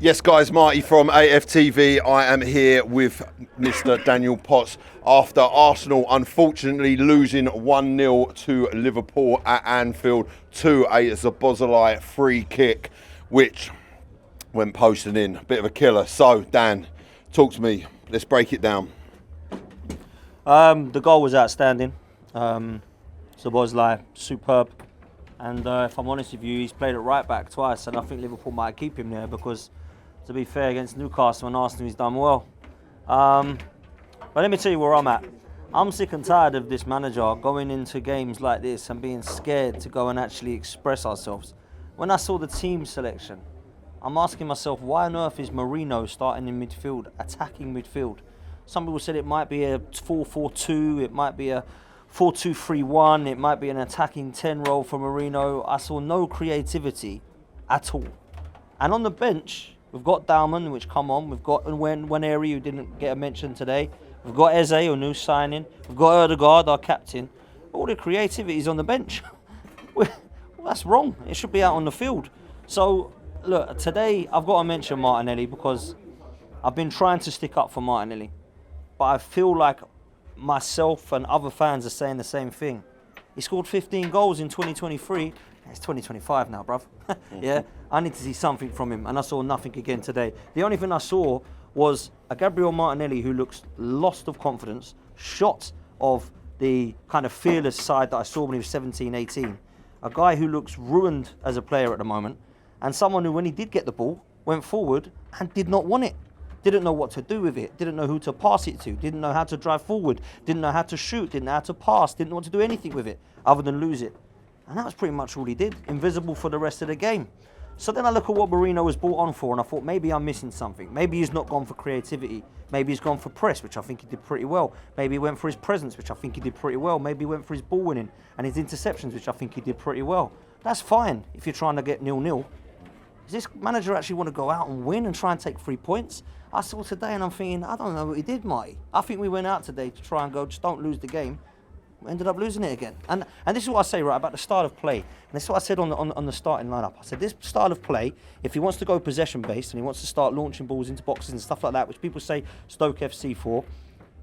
Yes, guys, Marty from AFTV. I am here with Mr. Daniel Potts after Arsenal unfortunately losing 1-0 to Liverpool at Anfield to a Szoboszlai free kick, which went posting in. A bit of a killer. So, Dan, talk to me. Let's break it down. The goal was outstanding. Szoboszlai, superb. And if I'm honest with you, he's played it right back twice, and I think Liverpool might keep him there because, to be fair, against Newcastle and Arsenal, he's done well. But let me tell you where I'm at. I'm sick and tired of this manager going into games like this and being scared to go and actually express ourselves. When I saw the team selection, I'm asking myself, why on earth is Marino starting in midfield, attacking midfield? Some people said it might be a 4-4-2, it might be a 4-2-3-1, it might be an attacking 10 role for Marino. I saw no creativity at all. And on the bench, we've got Dalman, which come on. We've got Nwaneri, who didn't get a mention today. We've got Eze, a new signing. We've got Ødegaard, our captain. All the creativity is on the bench. Well, that's wrong. It should be out on the field. So, look, today I've got to mention Martinelli because I've been trying to stick up for Martinelli. But I feel like myself and other fans are saying the same thing. He scored 15 goals in 2023. It's 2025 now, bruv. Yeah, I need to see something from him, and I saw nothing again today. The only thing I saw was a Gabriel Martinelli who looks lost of confidence, shot of the kind of fearless side that I saw when he was 17, 18. A guy who looks ruined as a player at the moment, and someone who, when he did get the ball, went forward and did not want it. Didn't know what to do with it, didn't know who to pass it to, didn't know how to drive forward, didn't know how to shoot, didn't know how to pass, didn't know what to do anything with it other than lose it. And that was pretty much all he did, invisible for the rest of the game. So then I look at what Marino was brought on for, and I thought maybe I'm missing something. Maybe he's not gone for creativity. Maybe he's gone for press, which I think he did pretty well. Maybe he went for his presence, which I think he did pretty well. Maybe he went for his ball winning and his interceptions, which I think he did pretty well. That's fine if you're trying to get 0-0. Does this manager actually want to go out and win and try and take 3 points? I saw today and I'm thinking, I don't know what he did, Marty. I think we went out today to try and go, just don't lose the game. We ended up losing it again. And this is what I say, right, about the style of play. And this is what I said on the starting lineup. I said, this style of play, if he wants to go possession-based and he wants to start launching balls into boxes and stuff like that, which people say Stoke FC for,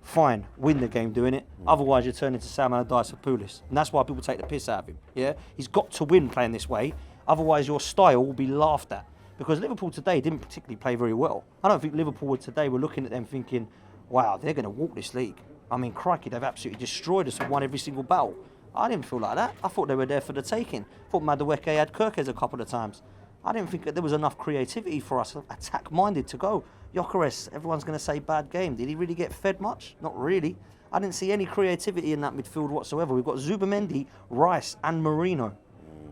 fine, win the game doing it. Otherwise, you turn into Sam Allardyce for Pulis. And that's why people take the piss out of him, yeah? He's got to win playing this way. Otherwise, your style will be laughed at. Because Liverpool today didn't particularly play very well. I don't think Liverpool today were looking at them thinking, wow, they're going to walk this league. I mean, crikey, they've absolutely destroyed us and won every single battle. I didn't feel like that. I thought they were there for the taking. I thought Madueke had Kirkes a couple of times. I didn't think that there was enough creativity for us, attack-minded to go. Gyökeres, everyone's going to say bad game. Did he really get fed much? Not really. I didn't see any creativity in that midfield whatsoever. We've got Zubamendi, Rice and Marino.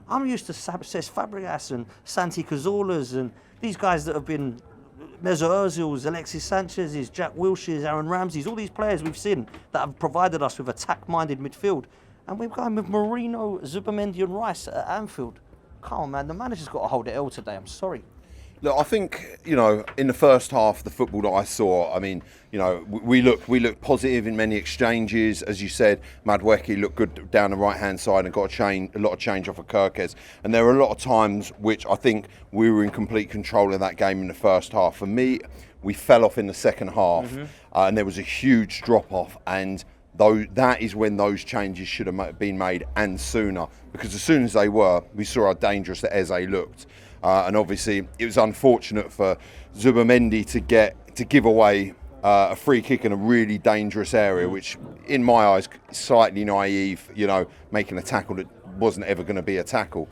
I'm used to Cesc Fabregas and Santi Cazorlas and these guys that have been Mesut Ozil's, Alexis Sanchez's, Jack Wilshere's, Aaron Ramsey's, all these players we've seen that have provided us with attack-minded midfield. And we're going with Marino, Zubamendi and Rice at Anfield. Come on, man, the manager's got to hold the L today, I'm sorry. Look, I think, in the first half, the football that I saw, I mean, we looked positive in many exchanges. As you said, Madueke looked good down the right-hand side and got a lot of change off of Kirkes. And there were a lot of times which I think we were in complete control of that game in the first half. For me, we fell off in the second half and there was a huge drop-off. And that is when those changes should have been made and sooner. Because as soon as they were, we saw how dangerous that Eze looked. And obviously, it was unfortunate for Zubamendi to give away a free kick in a really dangerous area, which, in my eyes, is slightly naive. Making a tackle that wasn't ever going to be a tackle.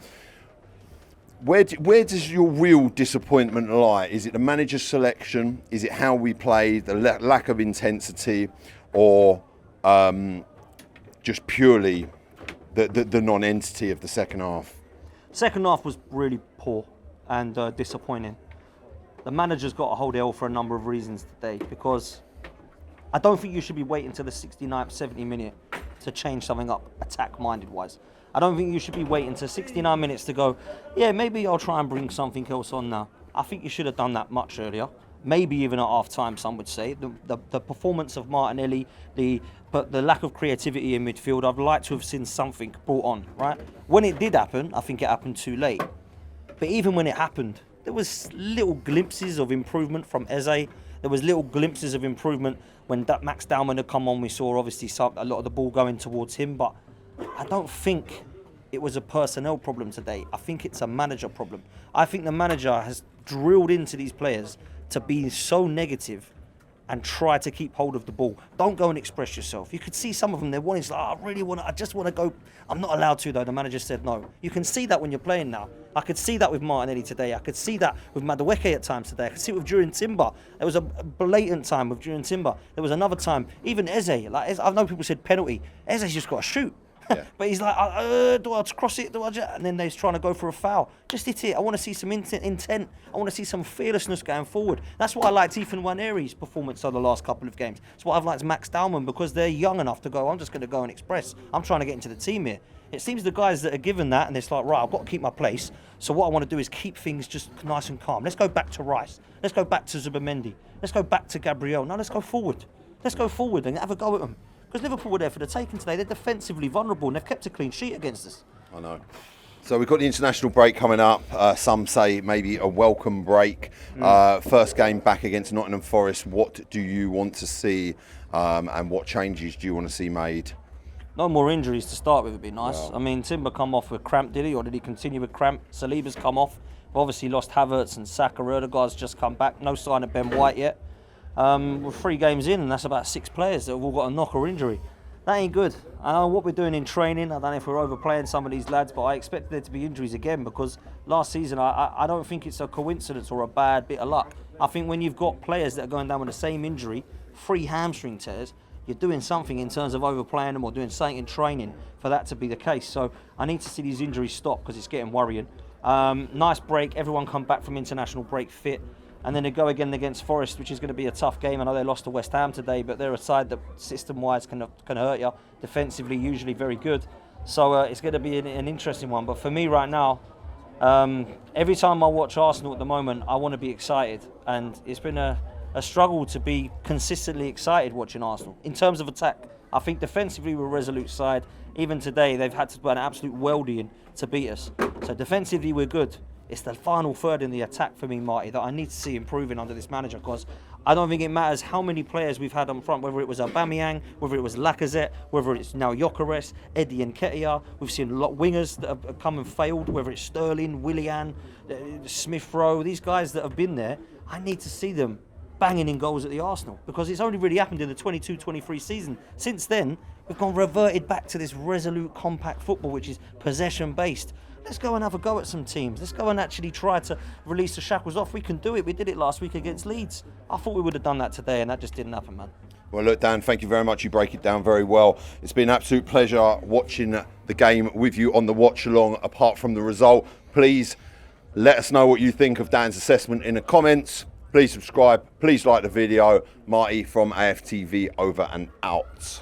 Where does your real disappointment lie? Is it the manager's selection? Is it how we played, the lack of intensity, or just purely the non-entity of the second half? Second half was really poor and disappointing. The manager's got to hold L for a number of reasons today, because I don't think you should be waiting till the 69th, 70th minute to change something up, attack-minded wise. I don't think you should be waiting till 69 minutes to go, yeah, maybe I'll try and bring something else on now. I think you should have done that much earlier. Maybe even at half-time, some would say. The performance of Martinelli, but the lack of creativity in midfield, I'd like to have seen something brought on, right? When it did happen, I think it happened too late. But even when it happened, there was little glimpses of improvement from Eze. There was little glimpses of improvement when that Max Dowman had come on. We saw obviously a lot of the ball going towards him, but I don't think it was a personnel problem today. I think it's a manager problem. I think the manager has drilled into these players to be so negative and try to keep hold of the ball. Don't go and express yourself. You could see some of them, they're wanting to, I just want to go. I'm not allowed to though, the manager said no. You can see that when you're playing now. I could see that with Martinelli today. I could see that with Madueke at times today. I could see it with Duran Timber. There was a blatant time with Duran Timber. There was another time, even Eze, I know people said penalty. Eze's just got to shoot. Yeah. But he's like, do I cross it? And then he's trying to go for a foul. Just hit it. I want to see some intent. I want to see some fearlessness going forward. That's why I liked Ethan Waneri's performance over the last couple of games. That's why I've liked Max Dowman, because they're young enough to go, I'm just going to go and express. I'm trying to get into the team here. It seems the guys that are given that, and it's like, right, I've got to keep my place. So what I want to do is keep things just nice and calm. Let's go back to Rice. Let's go back to Zubimendi. Let's go back to Gabriel. Now let's go forward. Let's go forward and have a go at them. Because Liverpool were there for the taking today. They're defensively vulnerable and they've kept a clean sheet against us. I know. So we've got the international break coming up. Some say maybe a welcome break. First game back against Nottingham Forest. What do you want to see and what changes do you want to see made? No more injuries to start with would be nice. Wow. I mean, Timber come off with cramp, did he? Or did he continue with cramp? Saliba's come off. We've obviously lost Havertz and Saka. Odegaard's just come back. No sign of Ben White yet. We're 3 games in and that's about 6 players that have all got a knock or injury. That ain't good. I know what we're doing in training. I don't know if we're overplaying some of these lads, but I expect there to be injuries again because last season I don't think it's a coincidence or a bad bit of luck. I think when you've got players that are going down with the same injury, 3 hamstring tears, you're doing something in terms of overplaying them or doing something in training for that to be the case. So I need to see these injuries stop because it's getting worrying. Nice break. Everyone come back from international break fit. And then they go again against Forest, which is going to be a tough game. I know they lost to West Ham today, but they're a side that system-wise can hurt you. Defensively, usually very good. So it's going to be an interesting one. But for me right now, every time I watch Arsenal at the moment, I want to be excited. And it's been a struggle to be consistently excited watching Arsenal. In terms of attack, I think defensively we're a resolute side. Even today, they've had to put an absolute weldy in to beat us. So defensively, we're good. It's the final third in the attack for me, Marty, that I need to see improving under this manager because I don't think it matters how many players we've had on front, whether it was Aubameyang, whether it was Lacazette, whether it's now Gyökeres, Eddie and Nketiah. We've seen a lot of wingers that have come and failed, whether it's Sterling, Willian, Smith-Rowe, these guys that have been there. I need to see them banging in goals at the Arsenal because it's only really happened in the 22-23 season. Since then, we've reverted back to this resolute, compact football, which is possession-based. Let's go and have a go at some teams. Let's go and actually try to release the shackles off. We can do it. We did it last week against Leeds. I thought we would have done that today, and that just didn't happen, man. Well, look, Dan, thank you very much. You break it down very well. It's been an absolute pleasure watching the game with you on the watch-along, apart from the result. Please let us know what you think of Dan's assessment in the comments. Please subscribe. Please like the video. Marty from AFTV over and out.